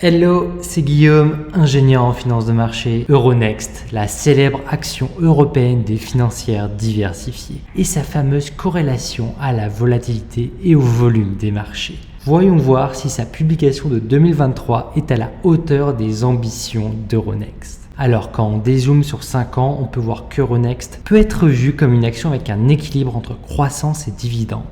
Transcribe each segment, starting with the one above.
Hello, c'est Guillaume, ingénieur en finance de marché. Euronext, la célèbre action européenne des financières diversifiées et sa fameuse corrélation à la volatilité et au volume des marchés. Voyons voir si sa publication de 2023 est à la hauteur des ambitions d'Euronext. Alors quand on dézoome sur 5 ans, on peut voir qu'Euronext peut être vu comme une action avec un équilibre entre croissance et dividendes,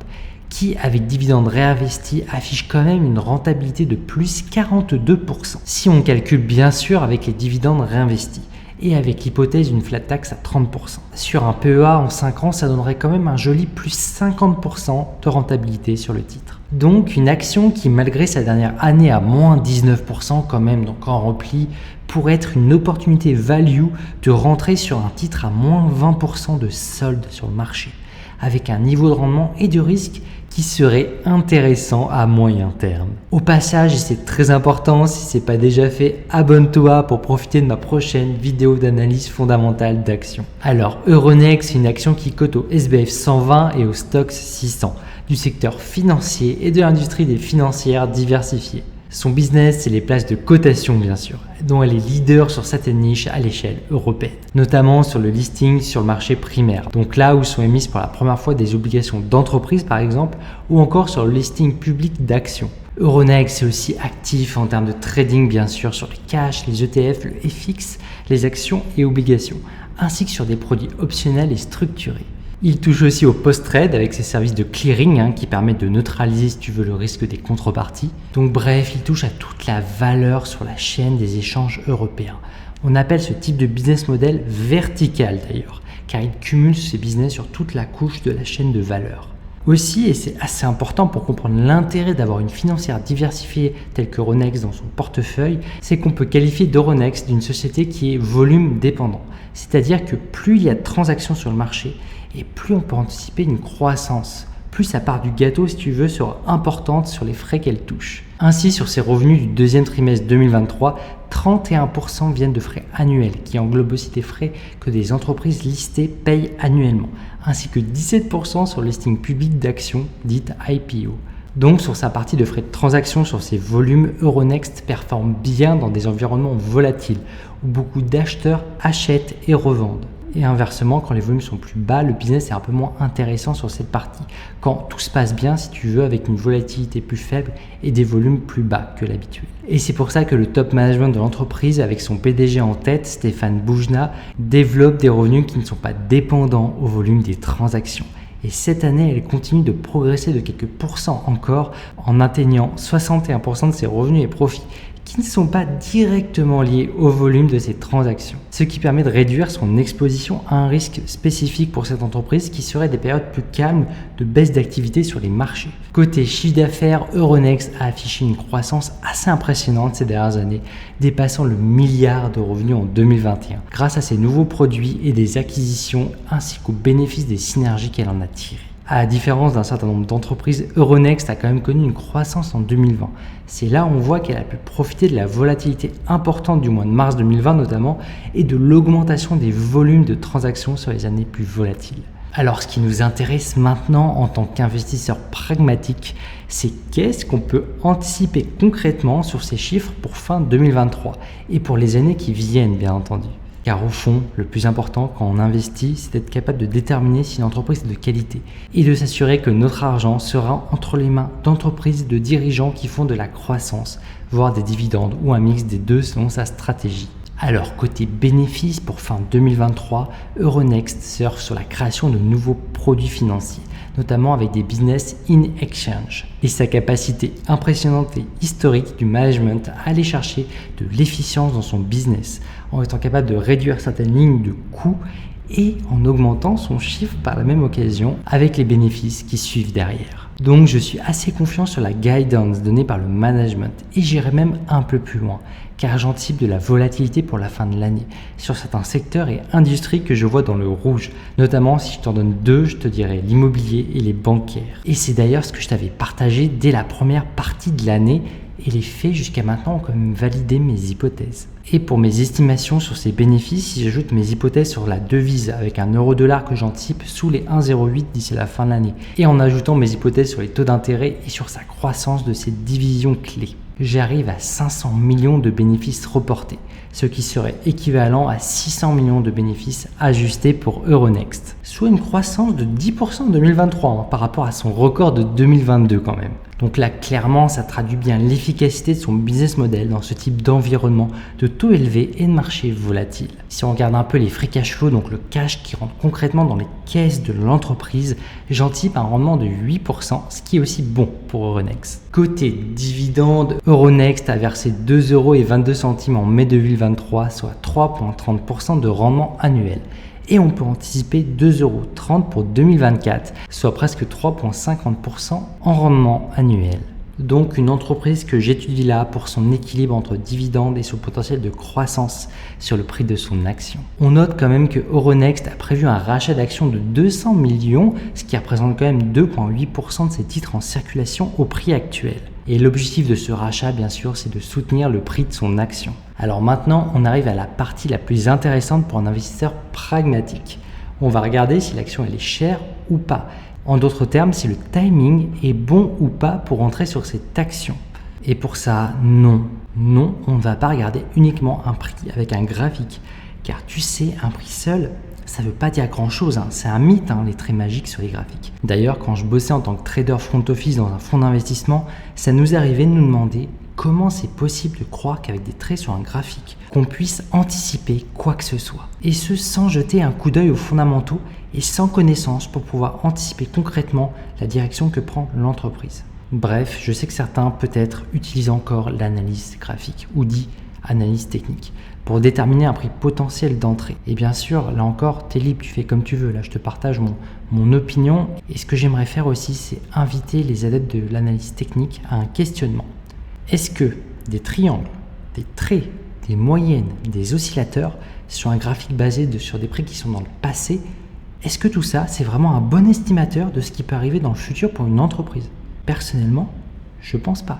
qui, avec dividendes réinvestis, affiche quand même une rentabilité de plus 42%. Si on calcule bien sûr avec les dividendes réinvestis et avec l'hypothèse d'une flat tax à 30%. Sur un PEA en 5 ans, ça donnerait quand même un joli plus 50% de rentabilité sur le titre. Donc une action qui, malgré sa dernière année à moins 19% quand même, donc en repli, pourrait être une opportunité value de rentrer sur un titre à moins 20% de solde sur le marché, avec un niveau de rendement et de risque qui serait intéressant à moyen terme. Au passage, et c'est très important, si ce n'est pas déjà fait, abonne-toi pour profiter de ma prochaine vidéo d'analyse fondamentale d'action. Alors, Euronext, c'est une action qui cote au SBF 120 et au Stoxx 600, du secteur financier et de l'industrie des financières diversifiées. Son business, c'est les places de cotation bien sûr, dont elle est leader sur certaines niches à l'échelle européenne, notamment sur le listing sur le marché primaire, donc là où sont émises pour la première fois des obligations d'entreprise par exemple, ou encore sur le listing public d'actions. Euronext est aussi actif en termes de trading bien sûr sur les cash, les ETF, le FX, les actions et obligations, ainsi que sur des produits optionnels et structurés. Il touche aussi au post-trade avec ses services de clearing qui permettent de neutraliser si tu veux le risque des contreparties. Donc bref, il touche à toute la valeur sur la chaîne des échanges européens. On appelle ce type de business model vertical d'ailleurs, car il cumule ses business sur toute la couche de la chaîne de valeur. Aussi, et c'est assez important pour comprendre l'intérêt d'avoir une financière diversifiée telle qu'Euronext dans son portefeuille, c'est qu'on peut qualifier d'Euronext d'une société qui est volume dépendant. C'est-à-dire que plus il y a de transactions sur le marché, et plus on peut anticiper une croissance, plus sa part du gâteau, si tu veux, sera importante sur les frais qu'elle touche. Ainsi, sur ses revenus du deuxième trimestre 2023, 31% viennent de frais annuels, qui englobent aussi des frais que des entreprises listées payent annuellement, ainsi que 17% sur le listing public d'actions, dite IPO. Donc sur sa partie de frais de transaction sur ses volumes, Euronext performe bien dans des environnements volatiles, où beaucoup d'acheteurs achètent et revendent. Et inversement, quand les volumes sont plus bas, le business est un peu moins intéressant sur cette partie. Quand tout se passe bien, si tu veux, avec une volatilité plus faible et des volumes plus bas que l'habituel. Et c'est pour ça que le top management de l'entreprise, avec son PDG en tête, Stéphane Boujnah, développe des revenus qui ne sont pas dépendants au volume des transactions. Et cette année, elle continue de progresser de quelques pourcents encore en atteignant 61% de ses revenus et profits qui ne sont pas directement liés au volume de ses transactions. Ce qui permet de réduire son exposition à un risque spécifique pour cette entreprise qui serait des périodes plus calmes de baisse d'activité sur les marchés. Côté chiffre d'affaires, Euronext a affiché une croissance assez impressionnante ces dernières années, dépassant le milliard de revenus en 2021, grâce à ses nouveaux produits et des acquisitions ainsi qu'aux bénéfices des synergies qu'elle en a tirées. À la différence d'un certain nombre d'entreprises, Euronext a quand même connu une croissance en 2020. C'est là où on voit qu'elle a pu profiter de la volatilité importante du mois de mars 2020 notamment et de l'augmentation des volumes de transactions sur les années plus volatiles. Alors ce qui nous intéresse maintenant en tant qu'investisseur pragmatique, c'est qu'est-ce qu'on peut anticiper concrètement sur ces chiffres pour fin 2023 et pour les années qui viennent bien entendu. Car au fond, le plus important quand on investit, c'est d'être capable de déterminer si une entreprise est de qualité et de s'assurer que notre argent sera entre les mains d'entreprises, de dirigeants qui font de la croissance, voire des dividendes ou un mix des deux selon sa stratégie. Alors côté bénéfices pour fin 2023, Euronext surfe sur la création de nouveaux produits financiers, notamment avec des business in exchange, et sa capacité impressionnante et historique du management à aller chercher de l'efficience dans son business, en étant capable de réduire certaines lignes de coûts et en augmentant son chiffre par la même occasion avec les bénéfices qui suivent derrière. Donc je suis assez confiant sur la guidance donnée par le management et j'irai même un peu plus loin car j'anticipe de la volatilité pour la fin de l'année sur certains secteurs et industries que je vois dans le rouge. Notamment si je t'en donne deux, je te dirais l'immobilier et les bancaires. Et c'est d'ailleurs ce que je t'avais partagé dès la première partie de l'année et les faits jusqu'à maintenant ont quand même validé mes hypothèses. Et pour mes estimations sur ces bénéfices, si j'ajoute mes hypothèses sur la devise avec un euro-dollar que j'anticipe sous les 1,08 d'ici la fin de l'année, et en ajoutant mes hypothèses sur les taux d'intérêt et sur sa croissance de ces divisions clés. j'arrive à 500 millions de bénéfices reportés, ce qui serait équivalent à 600 millions de bénéfices ajustés pour Euronext, soit une croissance de 10% en 2023 par rapport à son record de 2022 quand même. Donc là, clairement, ça traduit bien l'efficacité de son business model dans ce type d'environnement de taux élevés et de marché volatile. Si on regarde un peu les free cash flow, donc le cash qui rentre concrètement dans les caisses de l'entreprise, j'anticipe un rendement de 8%, ce qui est aussi bon pour Euronext. Côté dividende, Euronext a versé 2,22 € en mai 2023, soit 3,30% de rendement annuel. Et on peut anticiper 2,30 € pour 2024, soit presque 3,50% en rendement annuel. Donc une entreprise que j'étudie là pour son équilibre entre dividendes et son potentiel de croissance sur le prix de son action. On note quand même que Euronext a prévu un rachat d'actions de 200 millions, ce qui représente quand même 2,8% de ses titres en circulation au prix actuel. Et l'objectif de ce rachat, bien sûr, c'est de soutenir le prix de son action. Alors maintenant, on arrive à la partie la plus intéressante pour un investisseur pragmatique. On va regarder si l'action elle est chère ou pas. En d'autres termes, si le timing est bon ou pas pour entrer sur cette action. Et pour ça, non, on ne va pas regarder uniquement un prix avec un graphique. Car tu sais, un prix seul, ça ne veut pas dire grand-chose. C'est un mythe, les traits magiques sur les graphiques. D'ailleurs, quand je bossais en tant que trader front office dans un fonds d'investissement, ça nous arrivait de nous demander comment c'est possible de croire qu'avec des traits sur un graphique, qu'on puisse anticiper quoi que ce soit. Et ce, sans jeter un coup d'œil aux fondamentaux et sans connaissance pour pouvoir anticiper concrètement la direction que prend l'entreprise. Bref, je sais que certains peut-être utilisent encore l'analyse graphique ou dit analyse technique pour déterminer un prix potentiel d'entrée. Et bien sûr, là encore, t'es libre, tu fais comme tu veux. Là, je te partage mon opinion. Et ce que j'aimerais faire aussi, c'est inviter les adeptes de l'analyse technique à un questionnement. Est-ce que des triangles, des traits, des moyennes, des oscillateurs sur un graphique basé sur des prix qui sont dans le passé, est-ce que tout ça, c'est vraiment un bon estimateur de ce qui peut arriver dans le futur pour une entreprise? Personnellement, je pense pas.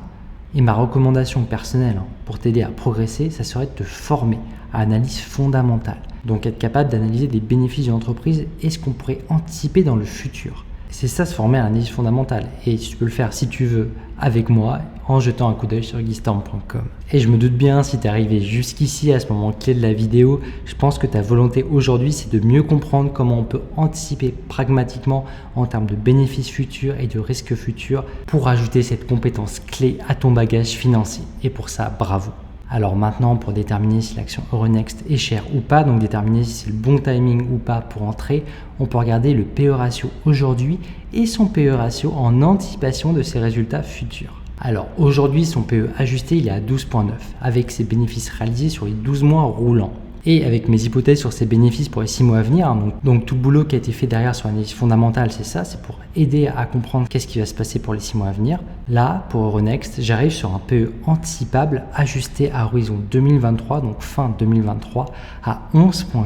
Et ma recommandation personnelle pour t'aider à progresser, ça serait de te former à l'analyse fondamentale. Donc être capable d'analyser des bénéfices d'une entreprise et ce qu'on pourrait anticiper dans le futur. C'est ça, se former à l'analyse fondamentale. Et tu peux le faire si tu veux avec moi en jetant un coup d'œil sur guystorm.com. Et je me doute bien, si tu es arrivé jusqu'ici à ce moment clé de la vidéo, je pense que ta volonté aujourd'hui, c'est de mieux comprendre comment on peut anticiper pragmatiquement en termes de bénéfices futurs et de risques futurs pour ajouter cette compétence clé à ton bagage financier. Et pour ça, bravo. Alors maintenant, pour déterminer si l'action Euronext est chère ou pas, donc déterminer si c'est le bon timing ou pas pour entrer, on peut regarder le PE ratio aujourd'hui et son PE ratio en anticipation de ses résultats futurs. Alors aujourd'hui, son PE ajusté, il est à 12,9 avec ses bénéfices réalisés sur les 12 mois roulants. Et avec mes hypothèses sur ses bénéfices pour les 6 mois à venir, donc tout le boulot qui a été fait derrière sur l'analyse fondamentale, c'est ça, c'est pour aider à comprendre qu'est-ce qui va se passer pour les 6 mois à venir. Là, pour Euronext, j'arrive sur un PE anticipable ajusté à horizon 2023, donc fin 2023, à 11,8.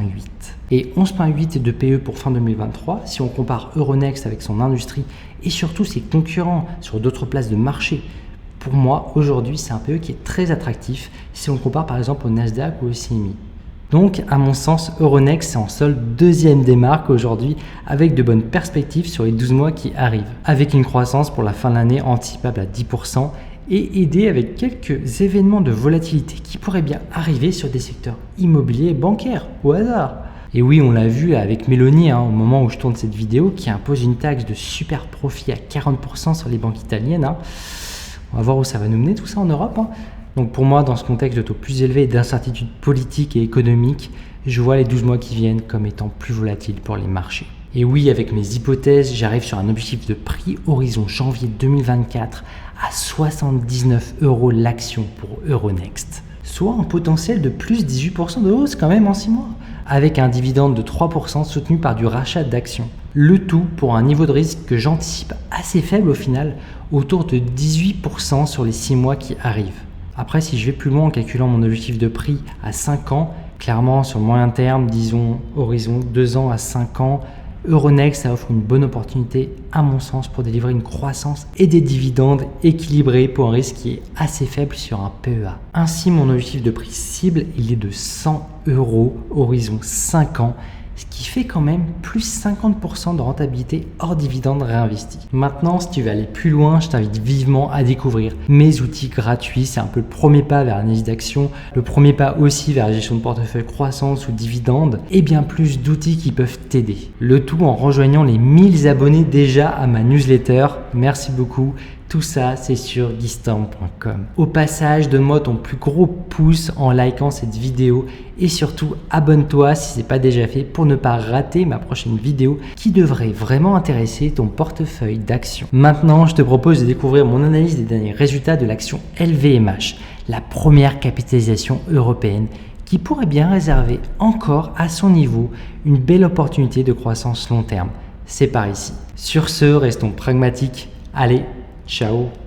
Et 11,8 de PE pour fin 2023, si on compare Euronext avec son industrie et surtout ses concurrents sur d'autres places de marché, pour moi, aujourd'hui, c'est un PE qui est très attractif si on compare par exemple au Nasdaq ou au CMI. Donc, à mon sens, Euronext, c'est en solde deuxième des marques aujourd'hui avec de bonnes perspectives sur les 12 mois qui arrivent, avec une croissance pour la fin de l'année anticipable à 10% et aidée avec quelques événements de volatilité qui pourraient bien arriver sur des secteurs immobiliers et bancaires, au hasard. Et oui, on l'a vu avec Mélanie au moment où je tourne cette vidéo qui impose une taxe de super profit à 40% sur les banques italiennes. On va voir où ça va nous mener tout ça en Europe. Donc pour moi, dans ce contexte de taux plus élevé et d'incertitude politique et économique, je vois les 12 mois qui viennent comme étant plus volatiles pour les marchés. Et oui, avec mes hypothèses, j'arrive sur un objectif de prix horizon janvier 2024 à 79 € l'action pour Euronext, soit un potentiel de plus 18% de hausse quand même en 6 mois, avec un dividende de 3% soutenu par du rachat d'actions. Le tout pour un niveau de risque que j'anticipe assez faible au final, autour de 18% sur les 6 mois qui arrivent. Après, si je vais plus loin en calculant mon objectif de prix à 5 ans, clairement sur le moyen terme, disons horizon 2 ans à 5 ans, Euronext, ça offre une bonne opportunité à mon sens pour délivrer une croissance et des dividendes équilibrés pour un risque qui est assez faible sur un PEA. Ainsi, mon objectif de prix cible, il est de 100 € horizon 5 ans ce qui fait quand même plus 50% de rentabilité hors dividende réinvesti. Maintenant, si tu veux aller plus loin, je t'invite vivement à découvrir mes outils gratuits. C'est un peu le premier pas vers l'analyse d'action, le premier pas aussi vers la gestion de portefeuille croissance ou dividende et bien plus d'outils qui peuvent t'aider. Le tout en rejoignant les 1000 abonnés déjà à ma newsletter. Merci beaucoup. Tout ça, c'est sur guystorm.com. Au passage, donne-moi ton plus gros pouce en likant cette vidéo et surtout abonne-toi si ce n'est pas déjà fait pour ne pas rater ma prochaine vidéo qui devrait vraiment intéresser ton portefeuille d'actions. Maintenant, je te propose de découvrir mon analyse des derniers résultats de l'action LVMH, la première capitalisation européenne qui pourrait bien réserver encore à son niveau une belle opportunité de croissance long terme. C'est par ici. Sur ce, restons pragmatiques. Allez, ciao!